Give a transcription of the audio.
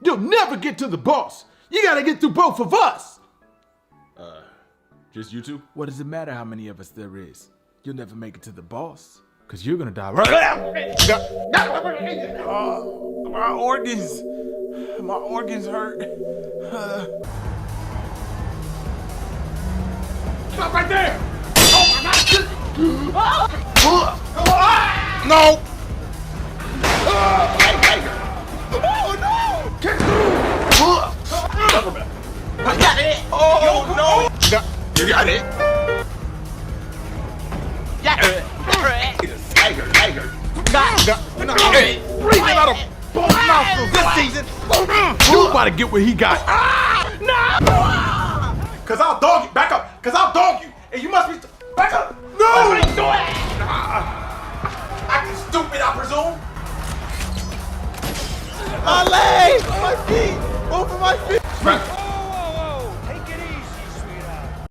You'll never get to the boss. You gotta get through both of us. Just you two? What does it matter how many of us there is? You'll never make it to the boss. Cause you're gonna die right. My organs hurt. Stop right there! Oh my God! No! I got it! Oh no! You got it! Yeah! Tiger! Got it! Breathing out of both nostrils this season! You about to get what he got. Cause I'll dog you! Back up! Cause I'll dog you! And you must be... Back up! No! Acting stupid, I presume? My legs! My feet! Both of my feet!